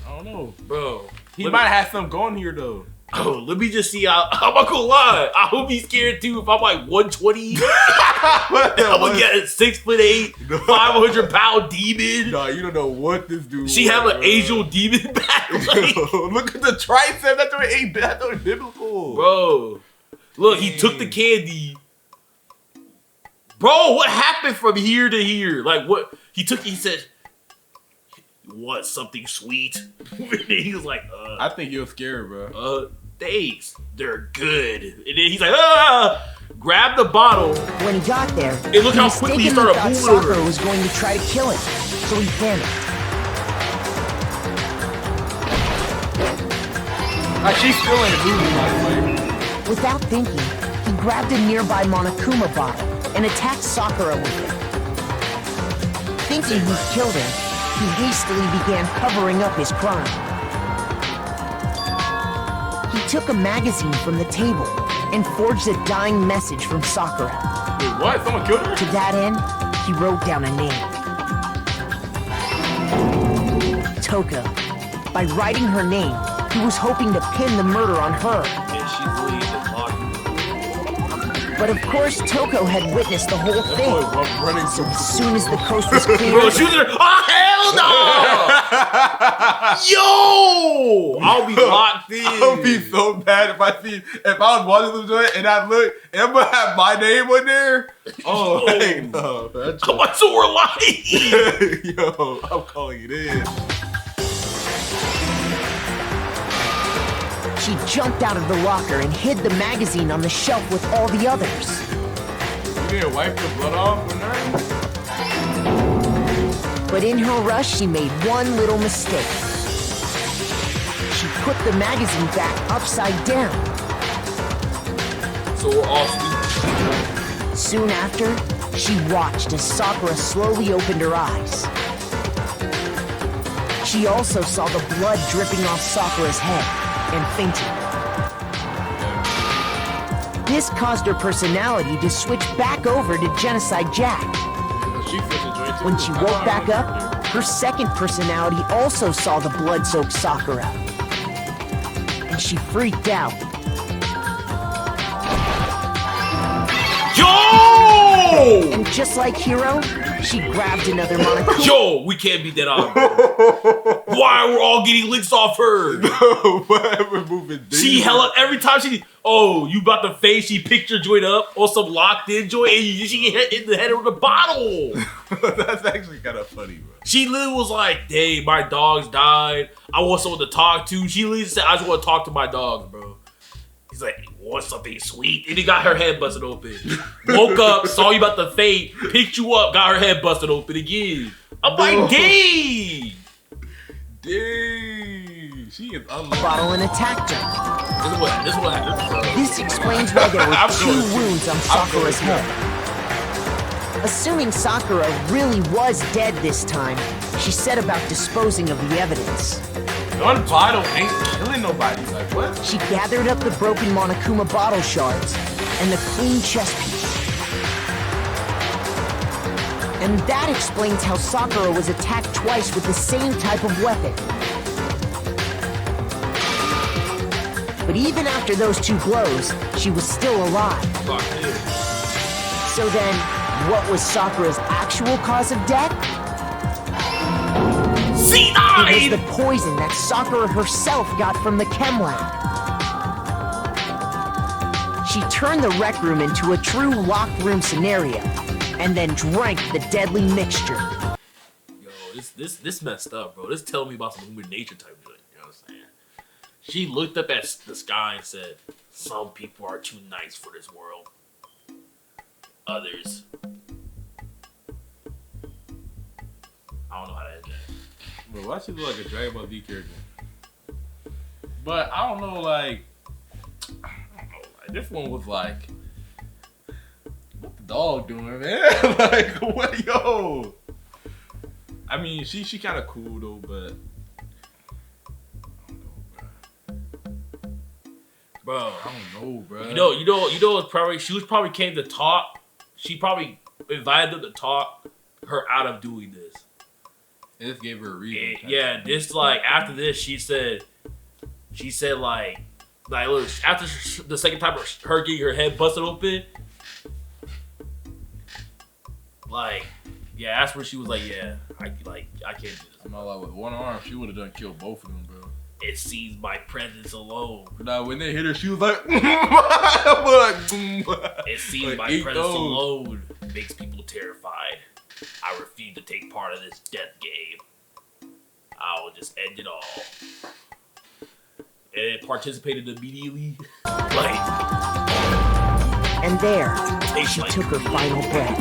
I don't know. Bro. He might have something going here, though. Oh, let me just see how. I'm not gonna lie. I would be scared too if I'm like 120. I'm gonna get a 6'8", 500-pound demon. Nah, you don't know what this dude. She have an angel demon back. Like, look at the tricep. That's biblical. bro, look, he took the candy. Bro, what happened from here to here? Like, what? He said, "You want something sweet?" He was like, I think you're scared, bro. Thanks. They're good. And then he's like, grab the bottle. When he got there, Hey, look how quickly he mistakenly started thought moving Sakura over. was going to try to kill him, so he panicked. She's still in the movie, by the way. Without thinking, he grabbed a nearby Monokuma bottle and attacked Sakura with it. Thinking he killed her, he hastily began covering up his crime. He took a magazine from the table and forged a dying message from Sakura. Wait, what? Someone killed her? To that end, he wrote down a name. Toko. By writing her name, he was hoping to pin the murder on her. And she believes in locked. But of course, Toko had witnessed the whole thing. I'm running so As soon as the coast was Bro, clear, she was in there. Oh, hell no! Yo! I'll be locked in. I would be so bad if I was watching the joint and I look and I'm gonna have my name on there. Oh, heck no. Come on, so we're lying. Yo, I'm calling it in. she jumped out of the locker and hid the magazine on the shelf with all the others. You didn't wipe the blood off or nothing? But in her rush, she made one little mistake. She put the magazine back upside down. So we're all sleeping. Soon after, she watched as Sakura slowly opened her eyes. She also saw the blood dripping off Sakura's head and fainted. This caused her personality to switch back over to Genocide Jack. When she woke back up, her second personality also saw the blood-soaked Sakura. And she freaked out. Yo! And just like Hiro, she grabbed another Monokuma. Yo, we can't beat that on. Why we're all getting licks off her? We're moving. She hella every time she. Oh, you about to face? She picked your joint up or some locked in joint, and she get hit in the head with a bottle. That's actually kind of funny, bro. She literally was like, "Dang, my dogs died. I want someone to talk to." She literally said, "I just want to talk to my dogs, bro." He's like, "Want something sweet?" And he got her head busted open. Woke up, saw you about to faint, picked you up, got her head busted open again. I'm like, dang. Dang. She is unlucky. Bottle and attacked her. This is what happened. This explains why there were two wounds on Sakura's head. Assuming Sakura really was dead this time, she set about disposing of the evidence. One bottle ain't killing nobody. Like, what? She gathered up the broken Monokuma bottle shards and the clean chest piece. And that explains how Sakura was attacked twice with the same type of weapon. But even after those two blows, she was still alive. So then, what was Sakura's actual cause of death? It was the poison that Sakura herself got from the chem lab. She turned the rec room into a true locked room scenario, and then drank the deadly mixture. Yo, this messed up, bro. This telling me about some human nature type shit. You know what I'm saying? She looked up at the sky and said, "Some people are too nice for this world. Others." I don't know how to end that. Bro, why she look like a Dragon Ball Z character? But I don't know, like this one was like, what the dog doing, man? Like, what, yo? I mean, she kind of cool though, but Bro, I don't know, bro. You know, it's probably she was probably came to talk. She probably invited them to talk her out of doing this. This gave her a reason. Yeah, this like after this, she said like look, after the second time of her getting her head busted open, like yeah, that's where she was like, yeah, I can't do this. I'm not like with one arm, she would have done killed both of them, bro. It seems my presence alone. Nah, when they hit her, she was like, it seems like, my presence alone makes people terrified. I refuse to take part of this death game. I will just end it all. And it participated immediately. Like, And there, she took her final breath.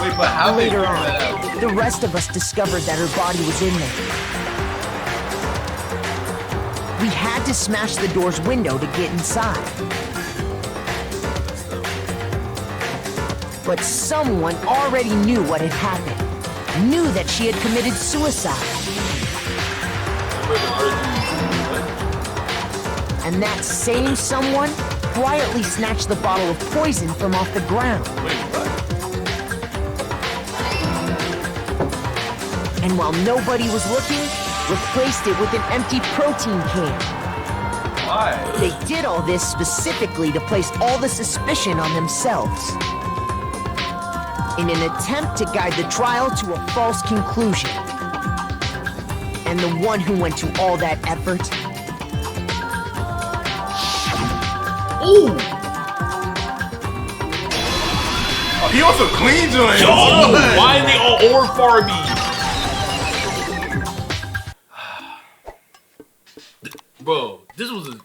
Wait, but how Later on, the rest of us discovered that her body was in there. We had to smash the door's window to get inside. But someone already knew what had happened. Knew that she had committed suicide. And that same someone quietly snatched the bottle of poison from off the ground. And while nobody was looking, replaced it with an empty protein can. Why? They did all this specifically to place all the suspicion on themselves, in an attempt to guide the trial to a false conclusion. And the one who went to all that effort... ooh! Oh, he wants some clean joints. Yo! Why are they all over for me? Bro, this was a...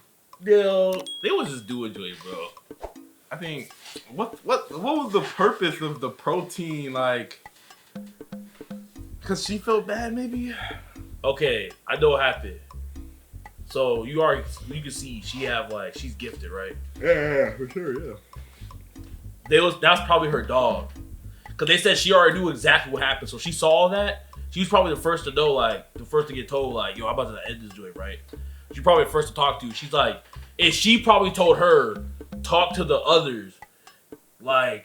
Yo, they was just doing joint, bro. I think... What was the purpose of the protein, like... Because she felt bad, maybe? Okay, I know what happened. So you can see she's gifted, right? Yeah, for sure, yeah. That's probably her dog, because they said she already knew exactly what happened. So she saw that. She was probably the first to know, like the first to get told, like, yo, I'm about to end this joint, right? She's probably the first to talk to. She's like, and she probably told her, talk to the others, and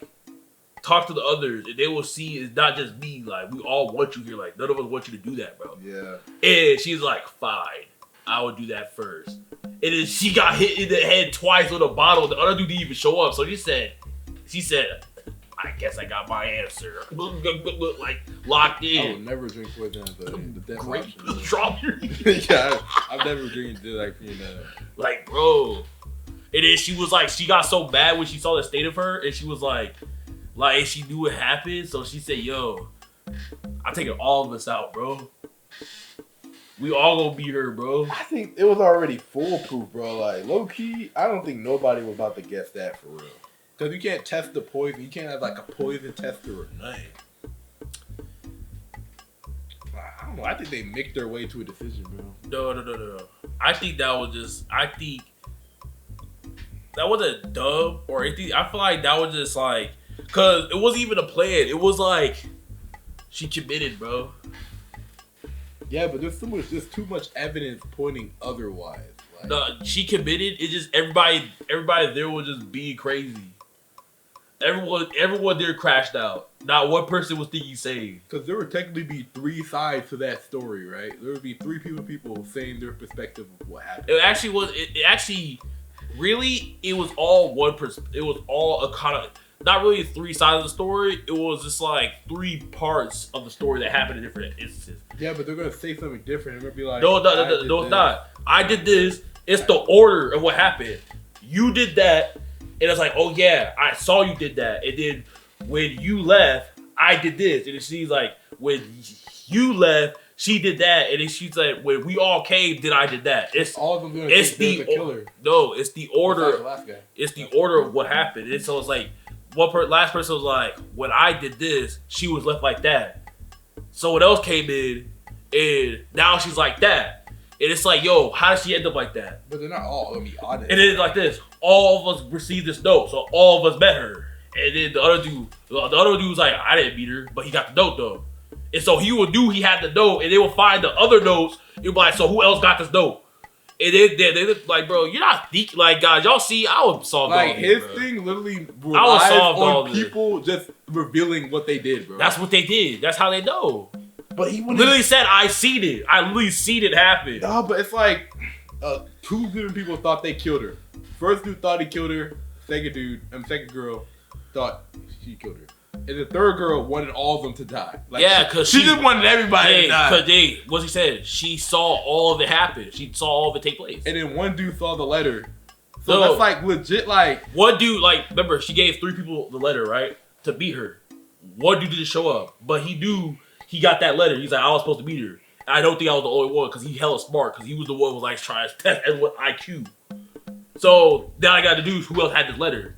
they will see it's not just me. Like, we all want you here. Like, none of us want you to do that, bro. Yeah. And she's like, fine, I would do that first. And then she got hit in the head twice with a bottle. The other dude didn't even show up. So she said, I guess I got my answer. Like, locked in. I would never drink poison as the death Grape option. strawberry. Yeah, I've never drinking like, you know. Like, bro. And then she was like, she got so bad when she saw the state of her, and she was like she knew what happened, so she said, yo, I'm taking all of us out, bro. We all gonna beat her, bro. I think it was already foolproof, bro. Like, low key, I don't think nobody was about to guess that for real. Because you can't test the poison. You can't have like a poison tester or nothing. I don't know. I think they mixed their way to a decision, bro. No. I think that wasn't a dub or anything. I feel like that was just like, because it wasn't even a plan. It was like, she committed, bro. Yeah, but there's too much evidence pointing otherwise. Like, No, she committed. It's just everybody there was just being crazy. Everyone there crashed out. Not one person was thinking safe. because there would technically be three sides to that story, right? There would be three people saying their perspective of what happened. It actually was. It actually, really, it was all one person. It was all a kind of not really three sides of the story. It was just like three parts of the story that happened in different instances. Yeah, but they're gonna say something different. They're gonna be like, No, it's not. I did this. It's the order of what happened. You did that, and it's like, oh yeah, I saw you did that, and then when you left, I did this, and then she's like, when you left, she did that, and then she's like, when we all came, then I did that. It's all of them gonna it's think they're the killer. No, it's the order. Besides the last guy. It's the order of what happened. And so it's like, last person was like, when I did this, she was left like that. Someone else came in, and now she's like that. And it's like, yo, how did she end up like that? But they're not all gonna be honest. And then it's like this. All of us received this note, so all of us met her. And then the other dude was like, I didn't meet her, but he got the note though. And so he knew he had the note, and they will find the other notes. You'll be like, so who else got this note? And they like, bro, you're not thinking, like, guys, y'all see, I would solve like all his this, thing literally I would solve all on this. people just revealing what they did, bro. That's what they did. That's how they know. but he wouldn't Literally said, I seen it. I literally seen it happen. No, but it's like two different people thought they killed her. First dude thought he killed her. Second girl thought she killed her. And the third girl wanted all of them to die. Like, Yeah, because she just wanted everybody to die. Because what he said, she saw all of it happen. She saw all of it take place. And then one dude saw the letter. So No. that's like legit, like, One dude, like, remember, she gave 3 people the letter, right? To beat her. One dude didn't show up, but he knew he got that letter. He's like, I was supposed to beat her. And I don't think I was the only one because he hella smart because he was the one who was like trying to test everyone's IQ. So now I got to do who else had this letter.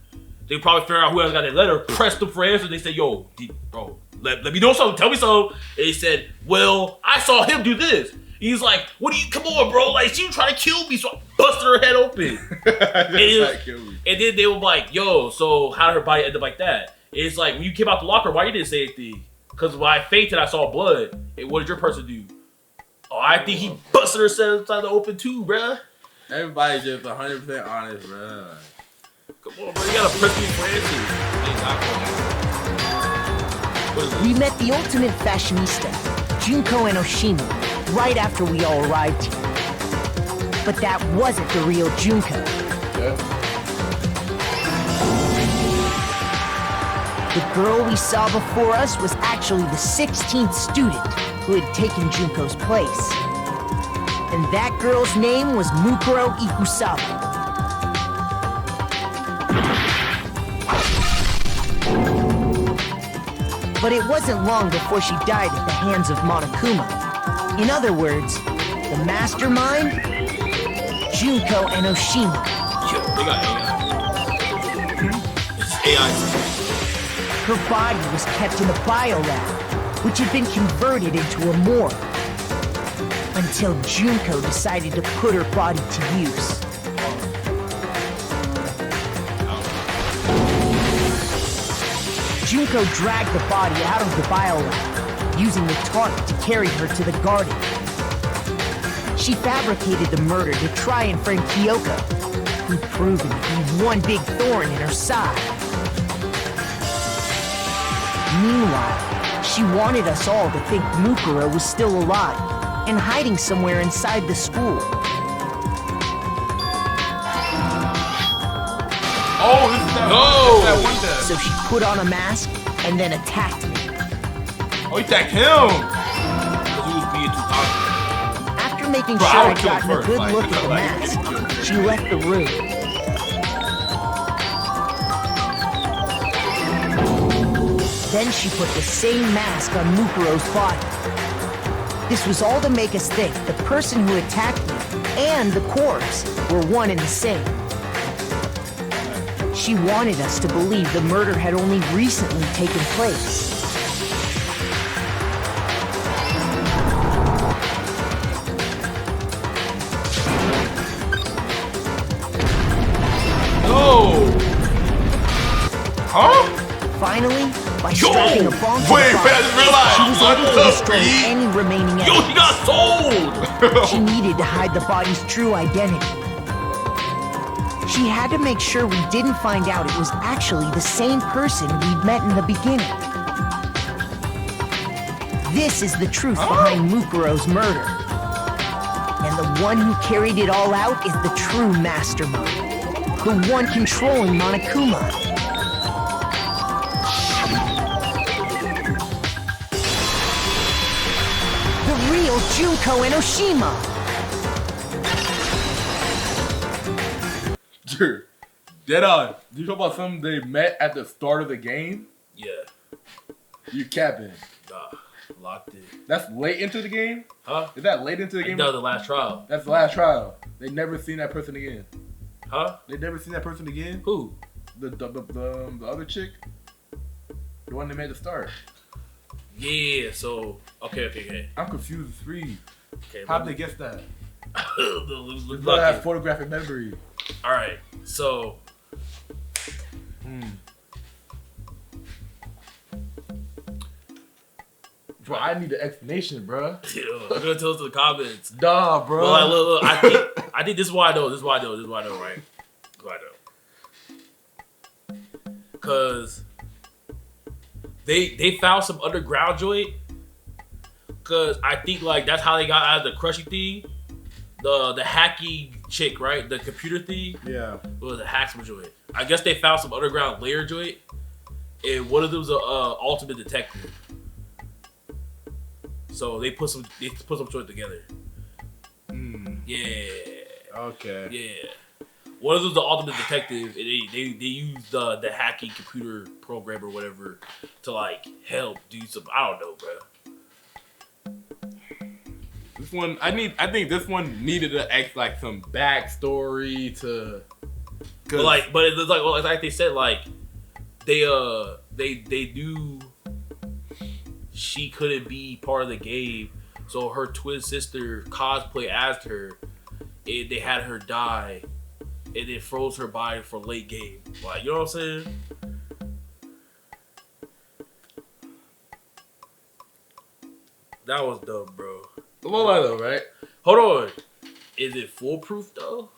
They probably figure out who else got that letter, pressed them for answers. They said, yo, bro, let me know something. Tell me something. And they said, well, I saw him do this. He's like, come on, bro. Like, she was trying to kill me, so I busted her head open. And then they were like, yo, so how did her body end up like that? And it's like, when you came out the locker, why you didn't say anything? Because when I fainted, I saw blood. And what did your person do? Oh, I think he busted herself inside the open too, bruh. everybody's just 100% honest, bro. Come on, bro. You gotta press me for answers. We met the ultimate fashionista, Junko and Oshima, right after we all arrived here. But that wasn't the real Junko. Yeah. The girl we saw before us was actually the 16th student who had taken Junko's place. And that girl's name was Mukuro Ikusawa. But it wasn't long before she died at the hands of Monokuma. In other words, the mastermind, Junko and Oshima. Yo, they got AI. It's AI. Her body was kept in a biolab, which had been converted into a morgue. until Junko decided to put her body to use. Junko dragged the body out of the biolab, using the tarp to carry her to the garden. She fabricated the murder to try and frame Kyoko, who'd proven to be one big thorn in her side. Meanwhile, she wanted us all to think Mukuro was still alive and hiding somewhere inside the school. Oh, this is that one guy. So she put on a mask and then attacked me. Oh, he attacked him. Because he was being too confident. After making Bro, sure I I'd would kill him gotten a first, good like, look at the like, mask, she left the room. Then she put the same mask on Mukuro's body. This was all to make us think the person who attacked me and the corpse were one and the same. She wanted us to believe the murder had only recently taken place. No. Huh? Finally, by striking a bomb to wait, the I body, just realized. she was able to What the destroy freak? any remaining Yo, evidence. he got sold! She needed to hide the body's true identity. She had to make sure we didn't find out it was actually the same person we'd met in the beginning. This is the truth behind Mukuro's murder. And the one who carried it all out is the true mastermind. The one controlling Monokuma. The real Junko Enoshima. Dude, dead on. Did you talk about something they met at the start of the game? Yeah. You capping. Nah, locked in. That's late into the game? Huh? Is that late into the game? That was the last trial. That's the last trial. They never seen that person again. Huh? They never seen that person again? Who? The other chick? The one they made at the start. Yeah, so, okay. I'm confused. Three. Okay, How'd they guess that? let's This look brother has at photographic memory. Alright, so, Bro, I need an explanation, bro. I'm gonna tell us in the comments. Nah, bro. Well, like, look, I think this is why I know. This is why I know, right? This is why I know. Cause they found some underground joint. Cause I think like that's how they got out of the crushy thing. The hacky chick, right? The computer thing. Yeah. Was a hacksman joint. I guess they found some underground layer joint. And one of them was a ultimate detective. So they put some joint together. Yeah. Okay. Yeah. One of them's the ultimate detective, and they use the hacky computer program or whatever to like help do some. I don't know, bro. This one, I think this one needed to act like some backstory to. But it's like they said, like they knew she couldn't be part of the game, so her twin sister cosplay as her, and they had her die, and then froze her body for late game. Like, you know what I'm saying? That was dumb, bro. Lola though, right? Hold on. Is it foolproof though?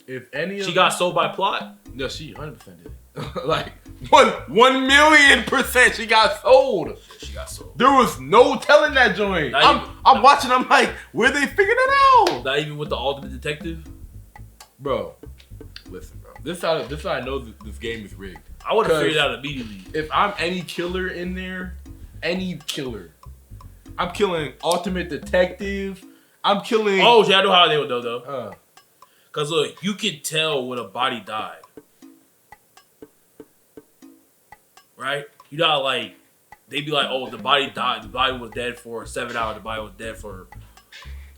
If any of She got sold by plot? no, she 100% did. Like 1,000,000% she got sold. She got sold. There was no telling that joint. Not I'm watching. I'm like, where they figured it out, Not even with the ultimate detective? bro? Listen, bro. This how I know this game is rigged. I would have 'Cause figured it out immediately. If I'm any killer in there, any killer, I'm killing ultimate detective. I'm killing. Oh, yeah, I know how they would know though. Cause look, you can tell when a body died. Right? You know how, like, they be like, oh, the body died, the body was dead for 7 hours, the body was dead for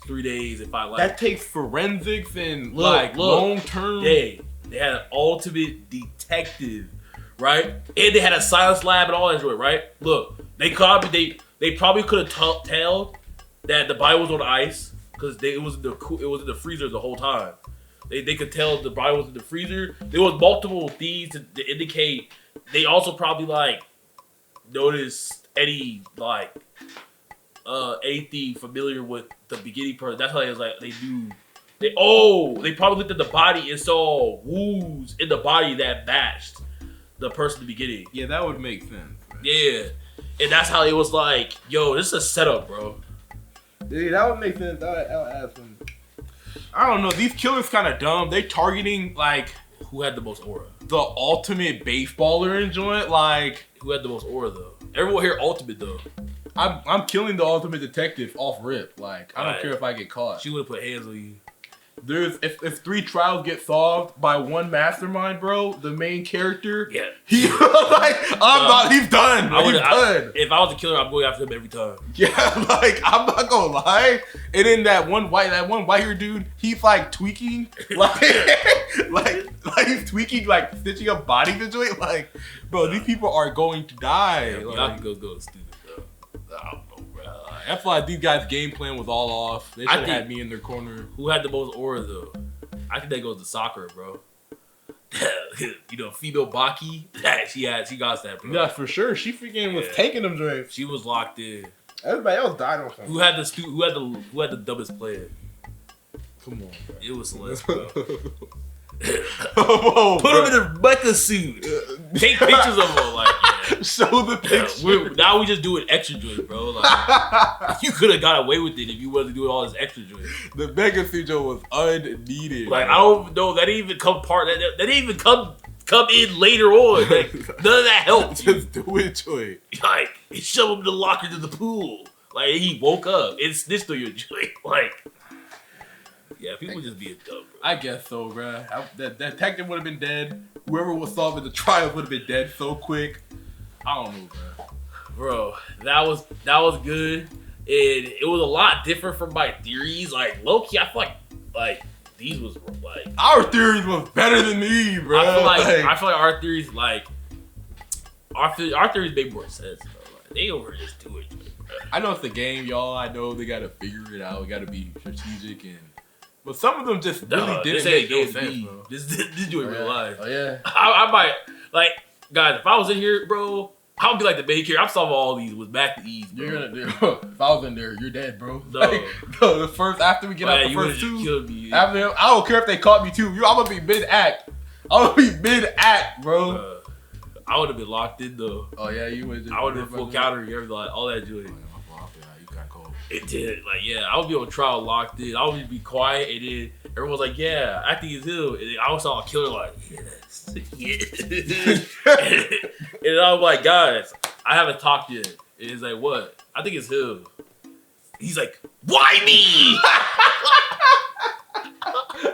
3 days, if I like. That takes forensics and Look. long term. They had an ultimate detective, right? And they had a science lab and all that shit, right? Look, they probably could have told that the body was on ice, because it was in the freezer the whole time. They could tell the body was in the freezer. There was multiple things to indicate. They also probably like noticed any like anything familiar with the beginning person. That's how it was like they knew. They probably looked at the body and saw wounds in the body that matched the person in the beginning. Yeah, that would make sense. Man. Yeah, and that's how it was like, yo, this is a setup, bro. Dude, that would make sense. That would add some. I don't know. These killers kind of dumb. They targeting like Who had the most aura? the ultimate baseballer in joint. Like Who had the most aura though? Everyone here ultimate though. I'm killing the ultimate detective off rip. Like I don't Right. care if I get caught. She would have put hands on you. There's if 3 trials get solved by one mastermind, bro, the main character, Yeah. he like he's done. He's done. If I was a killer, I'm going after him every time. Yeah, like I'm not gonna lie. And then that one white hair dude, he's like tweaking, like he's tweaking, like stitching up bodies into it. Like, bro, these people are going to die. Yeah, Like, y'all can go stupid though. I don't know, bro. I feel like these guys' game plan was all off. They I should have think- had me in their corner. Who had the most aura though? I think that goes to Sakura, bro. You know, female Baki. She got that, bro. Yeah, for sure. She freaking was Yeah. taking them drinks. She was locked in. Everybody else died on something. Who had the dumbest plan? Come on, bro. It was Celeste, bro. Whoa, Put him in a mecha suit. Take pictures of him, like, yeah. Show the picture. Now we just doing extra joint, bro. Like, you could have got away with it if you wasn't doing all this extra joint. The mega sujo was unneeded. Like, I don't know, that didn't even come that didn't even come in later on. Like, none of that helped. Just do it, Joy. Like, he shoved him in the locker to the pool. Like, he woke up. It's this to your joint. Like, yeah, people just being dumb, bro. I guess so, bruh. That detective would have been dead. Whoever was solving the trials would have been dead so quick. I don't know, bruh. Bro, that was good. And it was a lot different from my theories. Like, low-key, I feel like these was like Our theories was better than these, bro. I feel like our theories our theories make more sense, bro. Like, they over just do it, bro. I know it's a game, y'all. I know they gotta figure it out. We gotta be strategic but some of them just really didn't make no sense, bro. This do it in real life. Oh yeah. I might like, guys. If I was in here, bro, I would be like the main character. I'm solving all these with back to ease, bro. You're gonna do. If I was in there, you're dead, bro. No. Like, no, the first after we get out the you first would've two. killed me. After him, I don't care if they caught me too. I'm gonna be mid act. I'm gonna be mid act, bro. I would have been locked in though. Oh yeah, you would. I would have been full countering everything, like all that joy. You got cold. It did, like, yeah, I would be on trial locked in. I would just be quiet, and then everyone's like, yeah, I think it's him. And then I saw a killer like, yes, yeah. And I was like, guys, I haven't talked yet. And he's like, what? I think it's him. He's like, why me?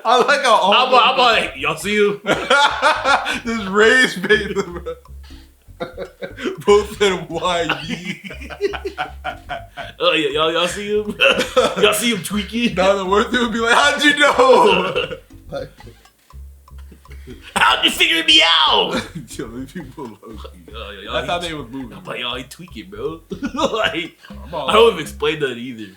I like how I'm like, y'all see him? this raised face, bro. Both said why me. Oh yeah, y'all see him? Y'all see him tweaking? Now the worst thing would be like, how'd you know? Like, How'd you figure me out? yo, these people love me. Y'all, That's how they was moving. I'm like, y'all, he tweaking, bro. Like, I'm all I don't even explain that either.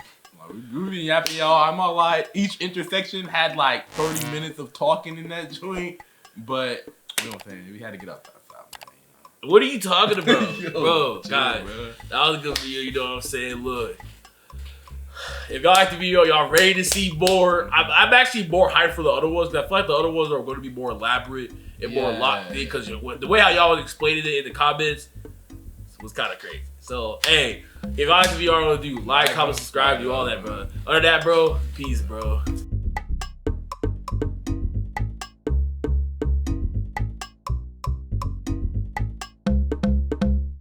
We been yapping, y'all. I'm not lying. Each intersection had like 30 minutes of talking in that joint, but you know what I'm saying? We had to get up that stuff, man. What are you talking about, Yo, bro? chill, Guys, bro. that was a good video. You know what I'm saying? Look, if y'all like the video, y'all ready to see more? I'm actually more hyped for the other ones. Cause I feel like the other ones are going to be more elaborate and more locked in. Because the way how y'all was explaining it in the comments was kind of crazy. So, hey, if y'all like the video, all I'm gonna do like, comment, subscribe, do all that, bro. Other than that, bro, peace, bro.